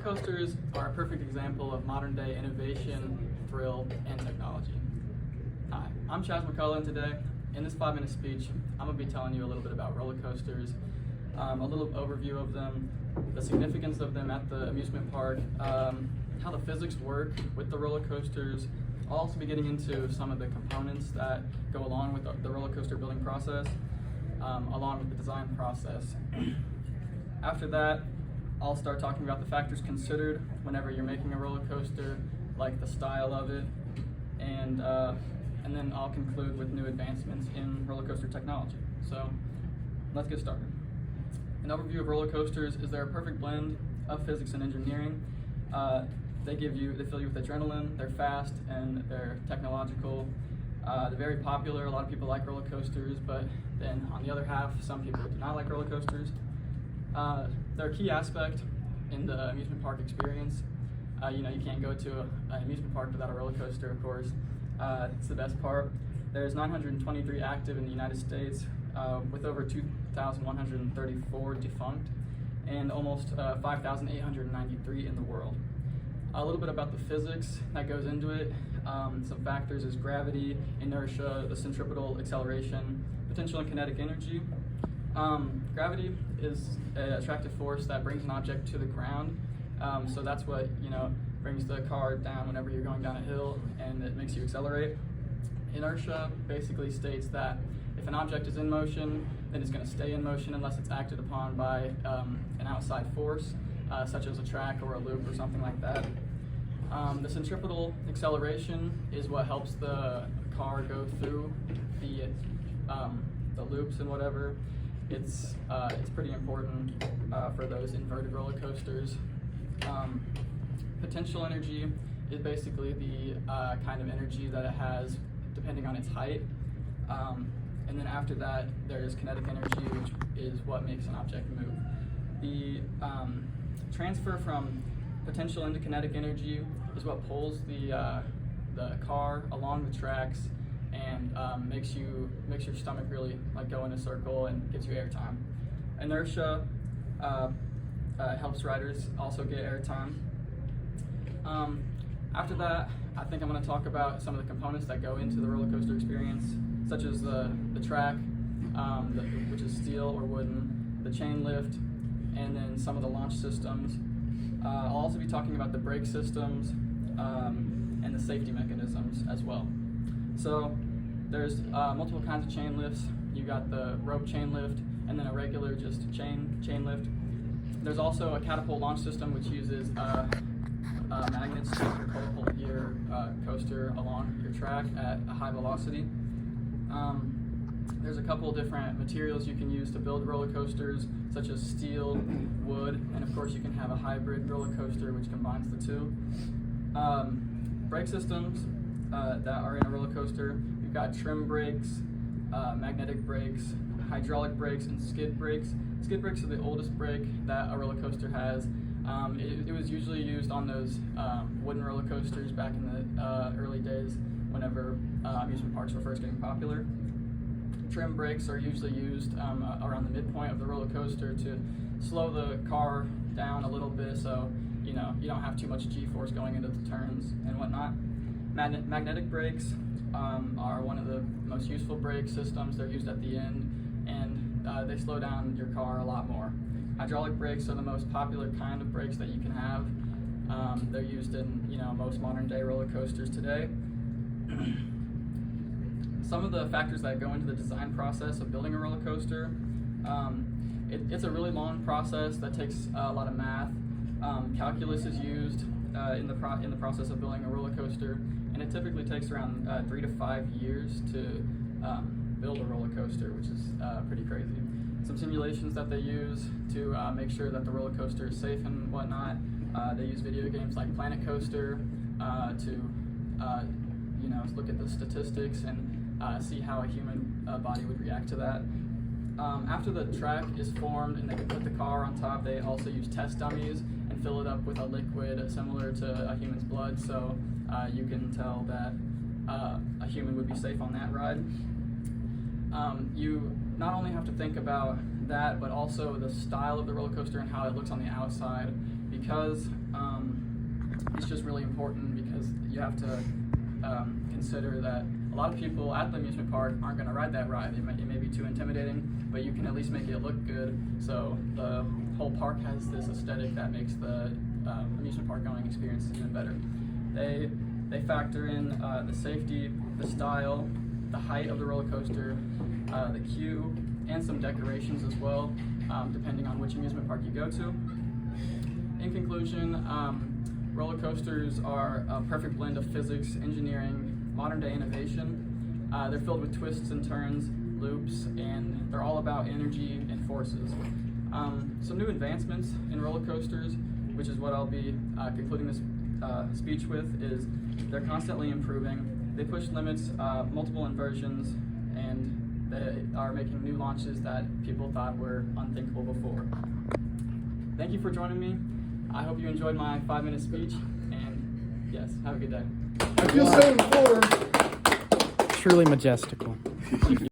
coasters are a perfect example of modern day innovation, thrill, and technology. Hi, I'm Chaz Mcculloh, and today, in this 5-minute speech, I'm going to be telling you a little bit about roller coasters, a little overview of them, the significance of them at the amusement park, how the physics work with the roller coasters. I'll also be getting into some of the components that go along with the roller coaster building process, along with the design process. After that, I'll start talking about the factors considered whenever you're making a roller coaster, like the style of it, and then I'll conclude with new advancements in roller coaster technology. So let's get started. An overview of roller coasters is they're a perfect blend of physics and engineering. They fill you with adrenaline, they're fast, and they're technological. They're very popular. A lot of people like roller coasters, but then on the other half, some people do not like roller coasters. They're a key aspect in the amusement park experience. You can't go to an amusement park without a roller coaster, of course. It's the best part. There's 923 active in the United States, with over 2,134 defunct, and almost 5,893 in the world. A little bit about the physics that goes into it. Some factors is gravity, inertia, the centripetal acceleration, potential and kinetic energy. Gravity is an attractive force that brings an object to the ground. So that's what brings the car down whenever you're going down a hill, and it makes you accelerate. Inertia basically states that if an object is in motion, then it's going to stay in motion unless it's acted upon by an outside force, such as a track or a loop or something like that. The centripetal acceleration is what helps the car go through the loops and whatever. It's pretty important for those inverted roller coasters. Potential energy is basically the kind of energy that it has depending on its height. And then after that, there's kinetic energy, which is what makes an object move. The transfer from potential into kinetic energy is what pulls the car along the tracks and makes your stomach really go in a circle and gets you airtime. Inertia helps riders also get airtime. After that, I think I'm going to talk about some of the components that go into the roller coaster experience, such as the track, which is steel or wooden, the chain lift, and then some of the launch systems. I'll also be talking about the brake systems and the safety mechanisms as well. So there's multiple kinds of chain lifts. You got the rope chain lift, and then a regular just chain lift. There's also a catapult launch system, which uses magnets to catapult your coaster along your track at a high velocity. There's a couple different materials you can use to build roller coasters, such as steel, wood, and of course you can have a hybrid roller coaster which combines the two. Brake systems that are in a roller coaster, you've got trim brakes, magnetic brakes, hydraulic brakes, and skid brakes. Skid brakes are the oldest brake that a roller coaster has. It was usually used on those wooden roller coasters back in the early days whenever amusement parks were first getting popular. Trim brakes are usually used around the midpoint of the roller coaster to slow the car down a little bit, so you don't have too much G-force going into the turns and whatnot. Magnetic brakes are one of the most useful brake systems. They're used at the end, and they slow down your car a lot more. Hydraulic brakes are the most popular kind of brakes that you can have. They're used in most modern day roller coasters today. Some of the factors that go into the design process of building a roller coaster, it's a really long process that takes a lot of math. Calculus is used in the process of building a roller coaster, and it typically takes around 3 to 5 years to build a roller coaster, which is pretty crazy. Some simulations that they use to make sure that the roller coaster is safe and whatnot. They use video games like Planet Coaster to look at the statistics and see how a human body would react to that. After the track is formed and they can put the car on top, they also use test dummies and fill it up with a liquid similar to a human's blood, so you can tell that a human would be safe on that ride. You not only have to think about that, but also the style of the roller coaster and how it looks on the outside, because it's just really important, because you have to consider that a lot of people at the amusement park aren't going to ride that ride. It may be too intimidating, but you can at least make it look good, so the whole park has this aesthetic that makes the amusement park going experience even better. They factor in the safety, the style, the height of the roller coaster, the queue, and some decorations as well, depending on which amusement park you go to. In conclusion, roller coasters are a perfect blend of physics, engineering, modern day innovation. They're filled with twists and turns, loops, and they're all about energy and forces. Some new advancements in roller coasters, which is what I'll be concluding this speech with, is they're constantly improving. They push limits, multiple inversions, and they are making new launches that people thought were unthinkable before. Thank you for joining me. I hope you enjoyed my 5-minute speech, and yes, have a good day. I feel so informed. Truly majestical.